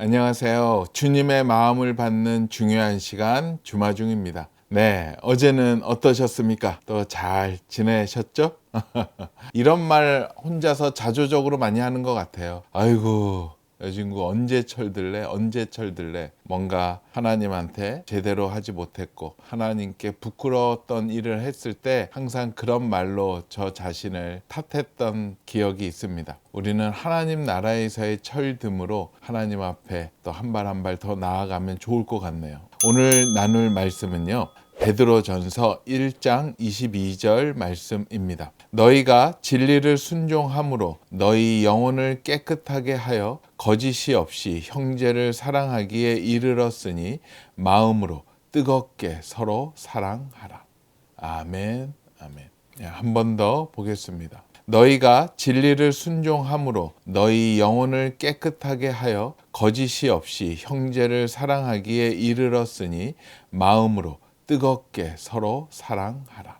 안녕하세요. 주님의 마음을 받는 중요한 시간 주마중입니다. 네, 어제는 어떠셨습니까? 또 잘 지내셨죠? 이런 말 혼자서 자조적으로 많이 하는 것 같아요. 아이고, 여진구 언제 철들래? 언제 철들래? 뭔가 하나님한테 제대로 하지 못했고 하나님께 부끄러웠던 일을 했을 때 항상 그런 말로 저 자신을 탓했던 기억이 있습니다. 우리는 하나님 나라에서의 철듦으로 하나님 앞에 또 한 발 한 발 더 나아가면 좋을 것 같네요. 오늘 나눌 말씀은요, 베드로전서 1장 22절 말씀입니다. 너희가 진리를 순종함으로 너희 영혼을 깨끗하게 하여 거짓이 없이 형제를 사랑하기에 이르렀으니 마음으로 뜨겁게 서로 사랑하라. 아멘, 아멘. 한 번 더 보겠습니다. 너희가 진리를 순종함으로 너희 영혼을 깨끗하게 하여 거짓이 없이 형제를 사랑하기에 이르렀으니 마음으로 뜨겁게 서로 사랑하라.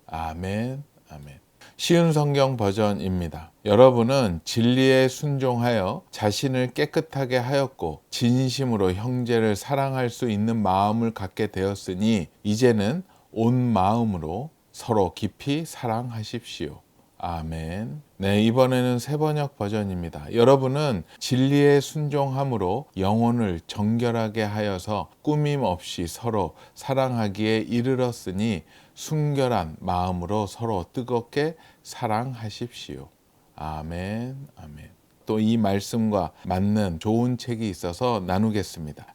아멘, 아멘. 쉬운 성경 버전입니다. 여러분은 진리에 순종하여 자신을 깨끗하게 하였고 진심으로 형제를 사랑할 수 있는 마음을 갖게 되었으니 이제는 온 마음으로 서로 깊이 사랑하십시오. 아멘. 네, 이번에는 새번역 버전입니다. 여러분은 진리에 순종함으로 영혼을 정결하게 하여서 꾸밈 없이 서로 사랑하기에 이르렀으니 순결한 마음으로 서로 뜨겁게 사랑하십시오. 아멘, 아멘. 또 이 말씀과 맞는 좋은 책이 있어서 나누겠습니다.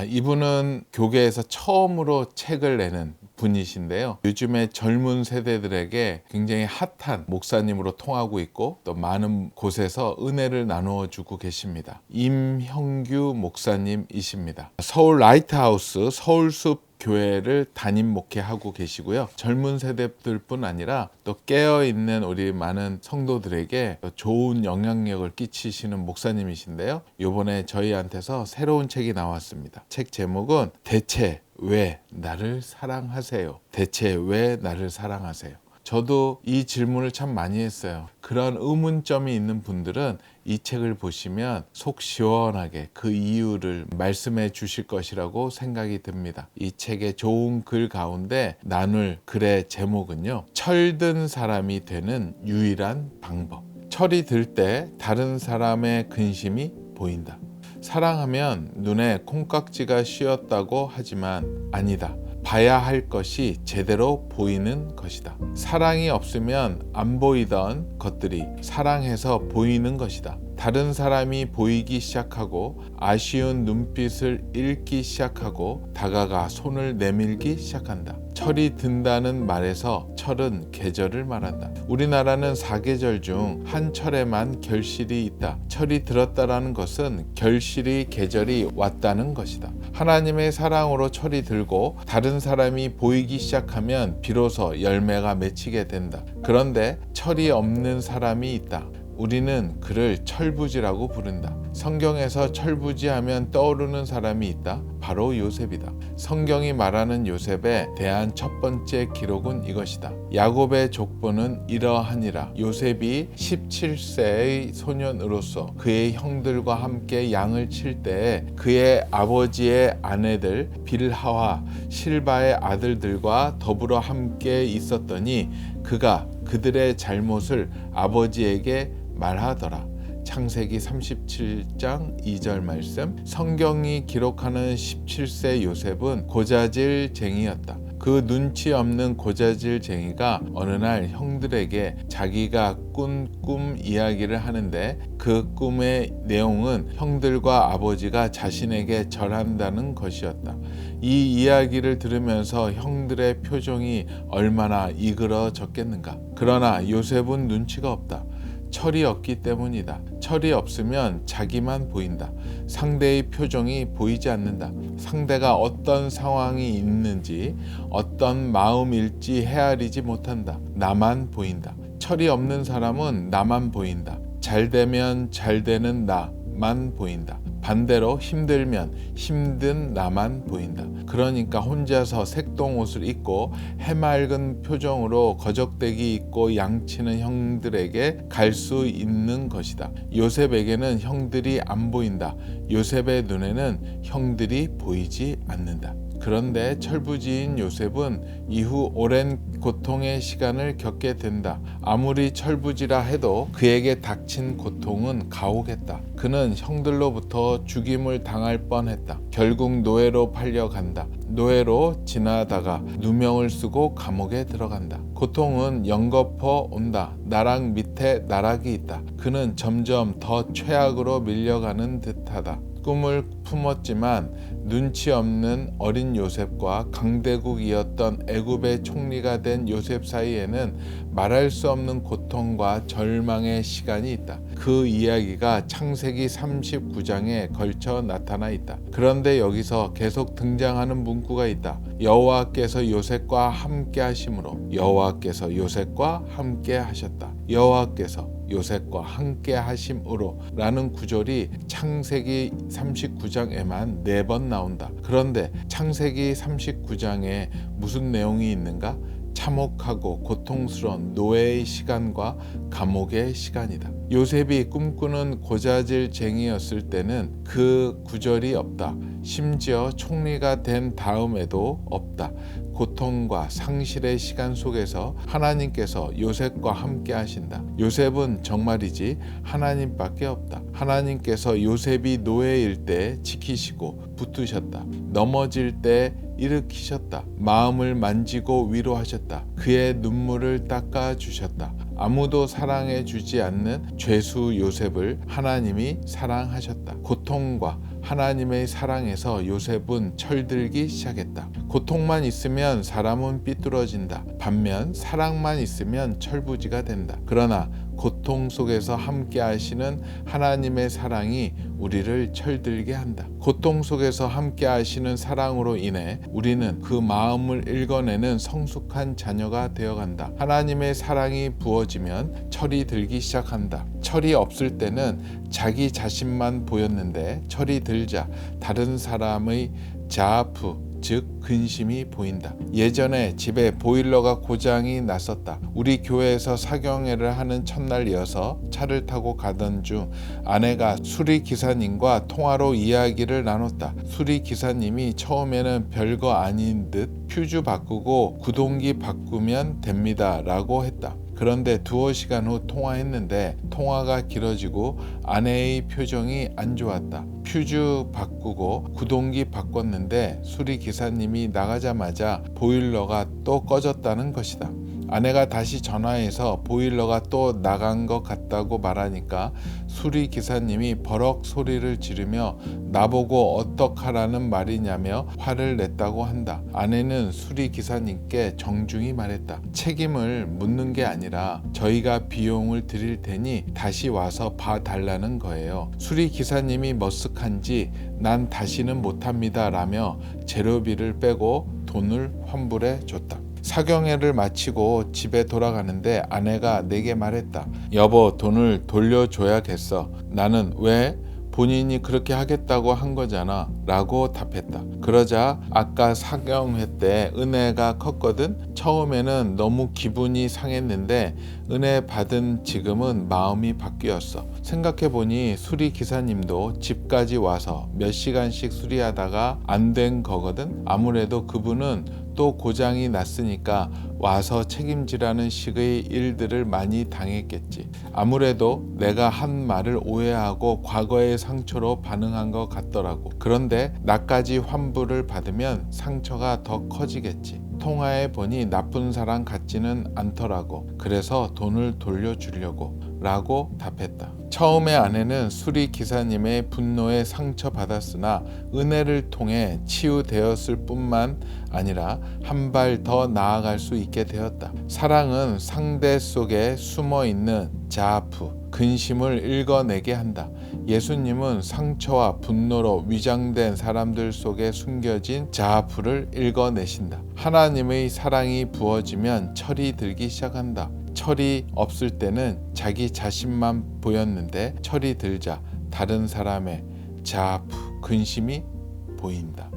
이분은 교계에서 처음으로 책을 내는 분이신데요. 요즘에 젊은 세대들에게 굉장히 핫한 목사님으로 통하고 있고 또 많은 곳에서 은혜를 나누어 주고 계십니다. 임형규 목사님이십니다. 서울 라이트하우스 서울숲 교회를 담임 목회하고 계시고요. 젊은 세대들뿐 아니라 또 깨어있는 우리 많은 성도들에게 좋은 영향력을 끼치시는 목사님이신데요. 이번에 저희한테서 새로운 책이 나왔습니다. 책 제목은 대체 왜 나를 사랑하세요? 대체 왜 나를 사랑하세요? 저도 이 질문을 참 많이 했어요. 그런 의문점이 있는 분들은 이 책을 보시면 속 시원하게 그 이유를 말씀해 주실 것이라고 생각이 듭니다. 이 책의 좋은 글 가운데 나눌 글의 제목은요, 철든 사람이 되는 유일한 방법. 철이 들 때 다른 사람의 근심이 보인다. 사랑하면 눈에 콩깍지가 씌었다고 하지만 아니다. 봐야 할 것이 제대로 보이는 것이다. 사랑이 없으면 안 보이던 것들이 사랑해서 보이는 것이다. 다른 사람이 보이기 시작하고 아쉬운 눈빛을 읽기 시작하고 다가가 손을 내밀기 시작한다. 철이 든다는 말에서 철은 계절을 말한다. 우리나라는 4계절 중 한 철에만 결실이 있다. 철이 들었다라는 것은 결실이 계절이 왔다는 것이다. 하나님의 사랑으로 철이 들고 다른 사람이 보이기 시작하면 비로소 열매가 맺히게 된다. 그런데 철이 없는 사람이 있다. 우리는 그를 철부지라고 부른다. 성경에서 철부지하면 떠오르는 사람이 있다. 바로 요셉이다. 성경이 말하는 요셉에 대한 첫 번째 기록은 이것이다. 야곱의 족보는 이러하니라. 요셉이 17세의 소년으로서 그의 형들과 함께 양을 칠 때에 그의 아버지의 아내들 빌하와 실바의 아들들과 더불어 함께 있었더니 그가 그들의 잘못을 아버지에게 말하더라. 창세기 37장 2절 말씀. 성경이 기록하는 17세 요셉은 고자질쟁이였다. 그 눈치 없는 고자질쟁이가 어느 날 형들에게 자기가 꾼 꿈 이야기를 하는데 그 꿈의 내용은 형들과 아버지가 자신에게 절한다는 것이었다. 이 이야기를 들으면서 형들의 표정이 얼마나 이그러졌겠는가. 그러나 요셉은 눈치가 없다. 철이 없기 때문이다. 철이 없으면 자기만 보인다. 상대의 표정이 보이지 않는다. 상대가 어떤 상황이 있는지 어떤 마음일지 헤아리지 못한다. 나만 보인다. 철이 없는 사람은 나만 보인다. 잘 되면 잘 되는 나만 보인다. 반대로 힘들면 힘든 나만 보인다. 그러니까 혼자서 색동옷을 입고 해맑은 표정으로 거적대기 입고 양치는 형들에게 갈 수 있는 것이다. 요셉에게는 형들이 안 보인다. 요셉의 눈에는 형들이 보이지 않는다. 그런데 철부지인 요셉은 이후 오랜 고통의 시간을 겪게 된다. 아무리 철부지라 해도 그에게 닥친 고통은 가혹했다. 그는 형들로부터 죽임을 당할 뻔했다. 결국 노예로 팔려간다. 노예로 지나다가 누명을 쓰고 감옥에 들어간다. 고통은 연거푸 온다. 나락 밑에 나락이 있다. 그는 점점 더 최악으로 밀려가는 듯하다. 꿈을 품었지만 눈치 없는 어린 요셉과 강대국이었던 애굽의 총리가 된 요셉 사이에는 말할 수 없는 고통과 절망의 시간이 있다. 그 이야기가 창세기 39장에 걸쳐 나타나 있다. 그런데 여기서 계속 등장하는 문구가 있다. 여호와께서 요셉과 함께 하심으로. 여호와께서 요셉과 함께 하셨다. 여호와께서 요셉과 함께 하심으로 라는 구절이 창세기 39장에만 4번 나온다. 그런데 창세기 39장에 무슨 내용이 있는가? 참혹하고 고통스러운 노예의 시간과 감옥의 시간이다. 요셉이 꿈꾸는 고자질쟁이였을 때는 그 구절이 없다. 심지어 총리가 된 다음에도 없다. 고통과 상실의 시간 속에서 하나님께서 요셉과 함께 하신다. 요셉은 정말이지 하나님밖에 없다. 하나님께서 요셉이 노예일 때 지키시고 붙드셨다. 넘어질 때 일으키셨다. 마음을 만지고 위로하셨다. 그의 눈물을 닦아 주셨다. 아무도 사랑해 주지 않는 죄수 요셉을 하나님이 사랑하셨다. 고통과 하나님의 사랑에서 요셉은 철들기 시작했다. 고통만 있으면 사람은 삐뚤어진다. 반면 사랑만 있으면 철부지가 된다. 그러나 고통 속에서 함께 하시는 하나님의 사랑이 우리를 철들게 한다. 고통 속에서 함께 하시는 사랑으로 인해 우리는 그 마음을 읽어내는 성숙한 자녀가 되어간다. 하나님의 사랑이 부어지면 철이 들기 시작한다. 철이 없을 때는 자기 자신만 보였는데 철이 들자 다른 사람의 자아프 즉 근심이 보인다. 예전에 집에 보일러가 고장이 났었다. 우리 교회에서 사경회를 하는 첫날이어서 차를 타고 가던 중 아내가 수리기사님과 통화로 이야기를 나눴다. 수리기사님이 처음에는 별거 아닌 듯 퓨즈 바꾸고 구동기 바꾸면 됩니다 라고 했다. 그런데 두어 시간 후 통화했는데 통화가 길어지고 아내의 표정이 안 좋았다. 퓨즈 바꾸고 구동기 바꿨는데 수리기사님이 나가자마자 보일러가 또 꺼졌다는 것이다. 아내가 다시 전화해서 보일러가 또 나간 것 같다고 말하니까 수리기사님이 버럭 소리를 지르며 나보고 어떡하라는 말이냐며 화를 냈다고 한다. 아내는 수리기사님께 정중히 말했다. 책임을 묻는 게 아니라 저희가 비용을 드릴 테니 다시 와서 봐달라는 거예요. 수리기사님이 머쓱한지 난 다시는 못합니다 라며 재료비를 빼고 돈을 환불해 줬다. 사경회를 마치고 집에 돌아가는데 아내가 내게 말했다. 여보, 돈을 돌려줘야겠어. 나는 왜? 본인이 그렇게 하겠다고 한 거잖아 라고 답했다. 그러자 아까 사경회 때 은혜가 컸거든. 처음에는 너무 기분이 상했는데 은혜 받은 지금은 마음이 바뀌었어. 생각해보니 수리기사님도 집까지 와서 몇 시간씩 수리하다가 안 된 거거든. 아무래도 그분은 또 고장이 났으니까 와서 책임지라는 식의 일들을 많이 당했겠지. 아무래도 내가 한 말을 오해하고 과거의 상처로 반응한 것 같더라고. 그런데 나까지 환불을 받으면 상처가 더 커지겠지. 통화해 보니 나쁜 사람 같지는 않더라고. 그래서 돈을 돌려주려고 라고 답했다. 처음에 아내는 수리기사님의 분노에 상처받았으나 은혜를 통해 치유되었을 뿐만 아니라 한 발 더 나아갈 수 있게 되었다. 사랑은 상대 속에 숨어있는 자아프, 근심을 읽어내게 한다. 예수님은 상처와 분노로 위장된 사람들 속에 숨겨진 자아프를 읽어내신다. 하나님의 사랑이 부어지면 철이 들기 시작한다. 철이 없을 때는 자기 자신만 보였는데 철이 들자 다른 사람의 자아프, 근심이 보인다.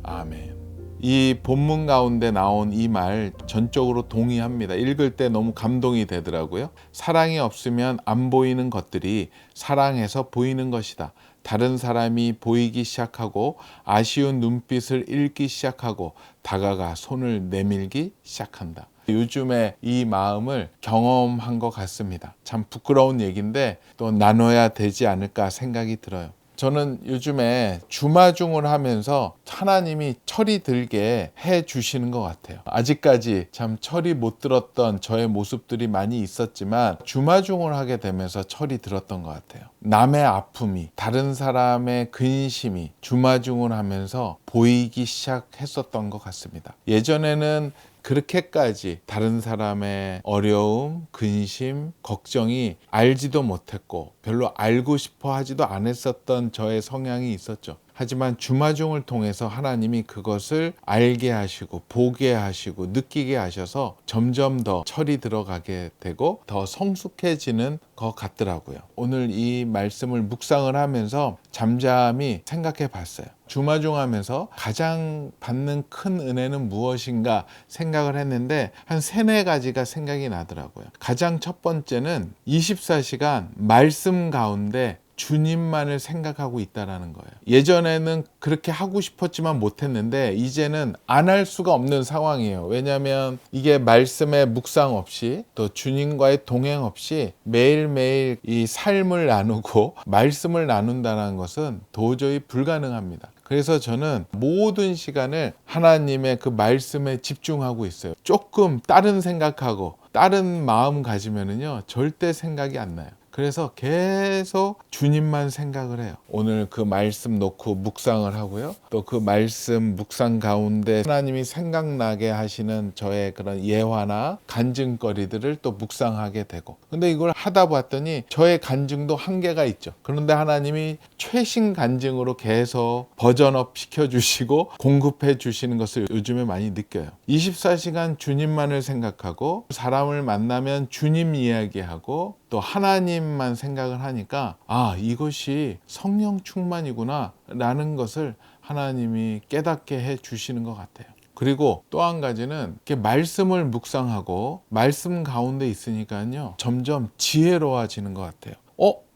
아멘. 이 본문 가운데 나온 이 말 전적으로 동의합니다. 읽을 때 너무 감동이 되더라고요. 사랑이 없으면 안 보이는 것들이 사랑해서 보이는 것이다. 다른 사람이 보이기 시작하고 아쉬운 눈빛을 읽기 시작하고 다가가 손을 내밀기 시작한다. 요즘에 이 마음을 경험한 것 같습니다. 참 부끄러운 얘기인데 또 나눠야 되지 않을까 생각이 들어요. 저는 요즘에 주마중을 하면서 하나님이 철이 들게 해 주시는 것 같아요. 아직까지 참 철이 못 들었던 저의 모습들이 많이 있었지만 주마중을 하게 되면서 철이 들었던 것 같아요. 남의 아픔이, 다른 사람의 근심이 주마중을 하면서 보이기 시작했었던 것 같습니다. 예전에는 그렇게까지 다른 사람의 어려움, 근심, 걱정이 알지도 못했고 별로 알고 싶어 하지도 않았었던 저의 성향이 있었죠. 하지만 주마중을 통해서 하나님이 그것을 알게 하시고 보게 하시고 느끼게 하셔서 점점 더 철이 들어가게 되고 더 성숙해지는 것 같더라고요. 오늘 이 말씀을 묵상을 하면서 잠잠히 생각해 봤어요. 주마중 하면서 가장 받는 큰 은혜는 무엇인가 생각을 했는데 한 3-4가지가 생각이 나더라고요. 가장 첫 번째는 24시간 말씀 가운데 주님만을 생각하고 있다라는 거예요. 예전에는 그렇게 하고 싶었지만 못했는데 이제는 안 할 수가 없는 상황이에요. 왜냐하면 이게 말씀의 묵상 없이 또 주님과의 동행 없이 매일매일 이 삶을 나누고 말씀을 나눈다는 것은 도저히 불가능합니다. 그래서 저는 모든 시간을 하나님의 그 말씀에 집중하고 있어요. 조금 다른 생각하고 다른 마음 가지면은요 절대 생각이 안 나요. 그래서 계속 주님만 생각을 해요. 오늘 그 말씀 놓고 묵상을 하고요. 또 그 말씀 묵상 가운데 하나님이 생각나게 하시는 저의 그런 예화나 간증거리들을 또 묵상하게 되고. 근데 이걸 하다 봤더니 저의 간증도 한계가 있죠. 그런데 하나님이 최신 간증으로 계속 버전업 시켜주시고 공급해 주시는 것을 요즘에 많이 느껴요. 24시간 주님만을 생각하고 사람을 만나면 주님 이야기하고 또 하나님만 생각을 하니까 이것이 성령 충만이구나 라는 것을 하나님이 깨닫게 해 주시는 것 같아요. 그리고 또 한 가지는 이렇게 말씀을 묵상하고 말씀 가운데 있으니까요 점점 지혜로워지는 것 같아요.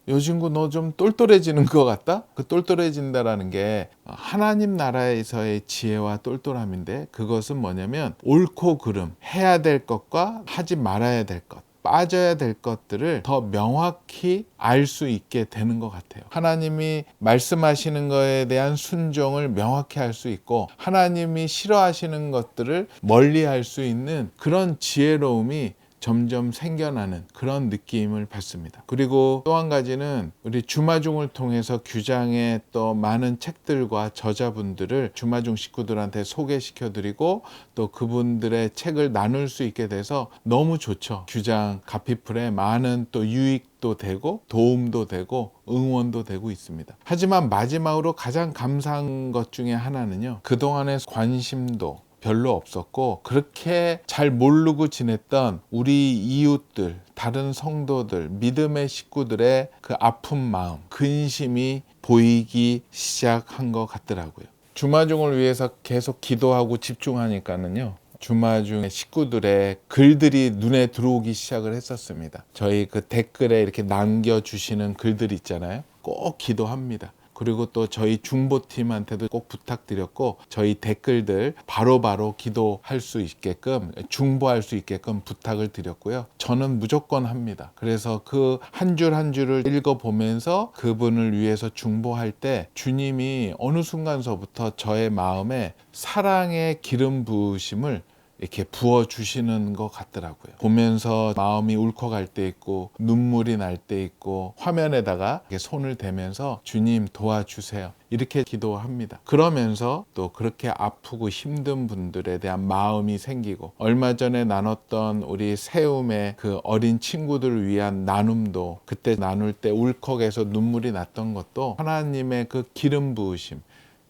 요 친구 너 좀 똘똘해지는 것 같다? 그 똘똘해진다라는 게 하나님 나라에서의 지혜와 똘똘함인데 그것은 뭐냐면 옳고 그름, 해야 될 것과 하지 말아야 될 것, 빠져야 될 것들을 더 명확히 알 수 있게 되는 것 같아요. 하나님이 말씀하시는 것에 대한 순종을 명확히 할 수 있고 하나님이 싫어하시는 것들을 멀리 할 수 있는 그런 지혜로움이 점점 생겨나는 그런 느낌을 받습니다. 그리고 또 한 가지는 우리 주마중을 통해서 규장의 또 많은 책들과 저자분들을 주마중 식구들한테 소개시켜드리고 또 그분들의 책을 나눌 수 있게 돼서 너무 좋죠. 규장 가피풀에 많은 또 유익도 되고 도움도 되고 응원도 되고 있습니다. 하지만 마지막으로 가장 감사한 것 중에 하나는요. 그동안의 관심도 별로 없었고 그렇게 잘 모르고 지냈던 우리 이웃들, 다른 성도들, 믿음의 식구들의 그 아픈 마음, 근심이 보이기 시작한 것 같더라고요. 주마중을 위해서 계속 기도하고 집중하니까는요. 주마중의 식구들의 글들이 눈에 들어오기 시작을 했었습니다. 저희 그 댓글에 이렇게 남겨주시는 글들 있잖아요. 꼭 기도합니다. 그리고 또 저희 중보팀한테도 꼭 부탁드렸고 저희 댓글들 바로바로 기도할 수 있게끔 중보할 수 있게끔 부탁을 드렸고요. 저는 무조건 합니다. 그래서 그 한 줄 한 줄을 읽어보면서 그분을 위해서 중보할 때 주님이 어느 순간서부터 저의 마음에 사랑의 기름 부으심을 이렇게 부어주시는 것 같더라고요. 보면서 마음이 울컥할 때 있고 눈물이 날 때 있고 화면에다가 이렇게 손을 대면서 주님 도와주세요. 이렇게 기도합니다. 그러면서 또 그렇게 아프고 힘든 분들에 대한 마음이 생기고 얼마 전에 나눴던 우리 세움의 그 어린 친구들을 위한 나눔도 그때 나눌 때 울컥해서 눈물이 났던 것도 하나님의 그 기름 부으심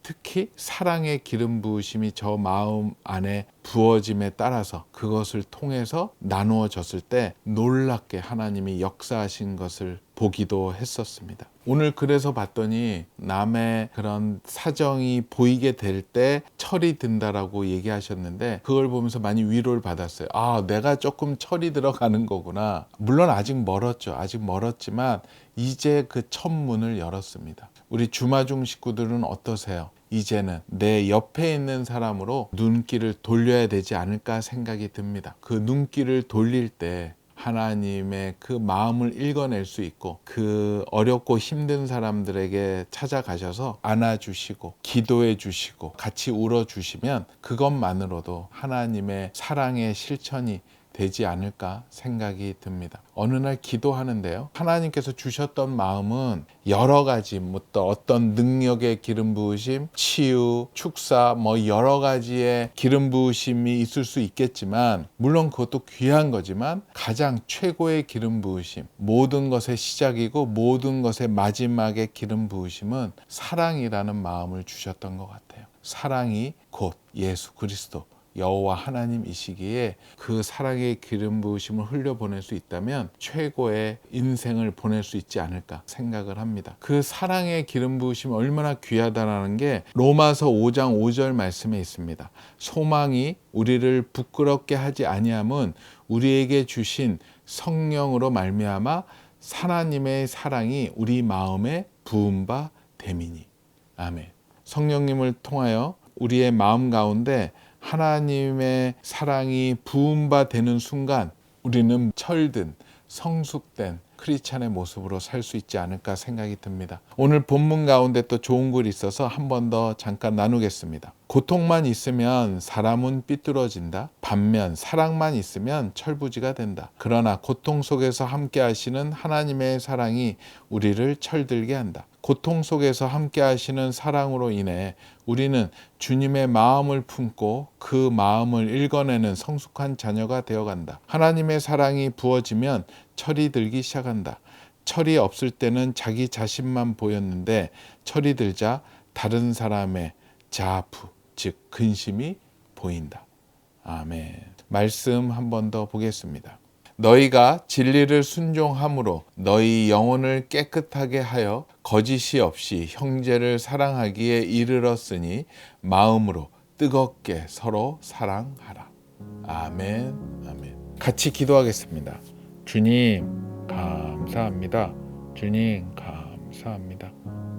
특히 사랑의 기름 부으심이 저 마음 안에 부어짐에 따라서 그것을 통해서 나누어졌을 때 놀랍게 하나님이 역사하신 것을 보기도 했었습니다. 오늘 그래서 봤더니 남의 그런 사정이 보이게 될 때 철이 든다라고 얘기하셨는데, 그걸 보면서 많이 위로를 받았어요. 내가 조금 철이 들어가는 거구나. 물론 아직 멀었죠. 아직 멀었지만 이제 그 첫 문을 열었습니다. 우리 주마중 식구들은 어떠세요? 이제는 내 옆에 있는 사람으로 눈길을 돌려야 되지 않을까 생각이 듭니다. 그 눈길을 돌릴 때 하나님의 그 마음을 읽어낼 수 있고, 그 어렵고 힘든 사람들에게 찾아가셔서 안아주시고 기도해 주시고 같이 울어주시면 그것만으로도 하나님의 사랑의 실천이 되지 않을까 생각이 듭니다. 어느 날 기도하는데요, 하나님께서 주셨던 마음은 여러 가지, 또 어떤 능력의 기름 부으심, 치유, 축사, 여러 가지의 기름 부으심이 있을 수 있겠지만, 물론 그것도 귀한 거지만 가장 최고의 기름 부으심, 모든 것의 시작이고 모든 것의 마지막의 기름 부으심은 사랑이라는 마음을 주셨던 것 같아요. 사랑이 곧 예수 그리스도 여호와 하나님이시기에 그 사랑의 기름 부으심을 흘려보낼 수 있다면 최고의 인생을 보낼 수 있지 않을까 생각을 합니다. 그 사랑의 기름 부으심이 얼마나 귀하다라는 게 로마서 5장 5절 말씀에 있습니다. 소망이 우리를 부끄럽게 하지 아니함은 우리에게 주신 성령으로 말미암아 하나님의 사랑이 우리 마음에 부은 바 됨이니. 아멘. 성령님을 통하여 우리의 마음 가운데 하나님의 사랑이 부은 바 되는 순간 우리는 철든 성숙된 크리스찬의 모습으로 살 수 있지 않을까 생각이 듭니다. 오늘 본문 가운데 또 좋은 글이 있어서 한 번 더 잠깐 나누겠습니다. 고통만 있으면 사람은 삐뚤어진다. 반면 사랑만 있으면 철부지가 된다. 그러나 고통 속에서 함께 하시는 하나님의 사랑이 우리를 철들게 한다. 고통 속에서 함께 하시는 사랑으로 인해 우리는 주님의 마음을 품고 그 마음을 읽어내는 성숙한 자녀가 되어간다. 하나님의 사랑이 부어지면 철이 들기 시작한다. 철이 없을 때는 자기 자신만 보였는데 철이 들자 다른 사람의 자아프, 즉 근심이 보인다. 아멘. 말씀 한 번 더 보겠습니다. 너희가 진리를 순종함으로 너희 영혼을 깨끗하게 하여 거짓이 없이 형제를 사랑하기에 이르렀으니 마음으로 뜨겁게 서로 사랑하라. 아멘. 아멘. 같이 기도하겠습니다. 주님 감사합니다. 주님 감사합니다.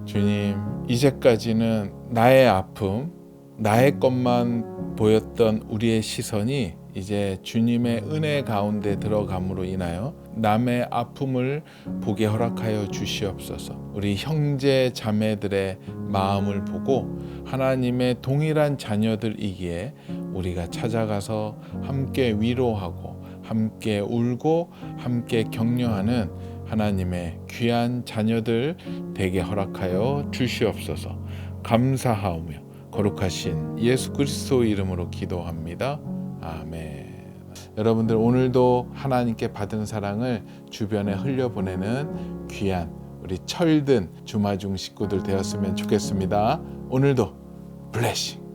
주님, 이제까지는 나의 아픔, 나의 것만 보였던 우리의 시선이 이제 주님의 은혜 가운데 들어감으로 인하여 남의 아픔을 보게 허락하여 주시옵소서. 우리 형제 자매들의 마음을 보고 하나님의 동일한 자녀들이기에 우리가 찾아가서 함께 위로하고 함께 울고 함께 격려하는 하나님의 귀한 자녀들 되게 허락하여 주시옵소서. 감사하오며 거룩하신 예수 그리스도 이름으로 기도합니다. 아멘. 여러분들 오늘도 하나님께 받은 사랑을 주변에 흘려보내는 귀한 우리 철든 주마중 식구들 되었으면 좋겠습니다. 오늘도 블레싱.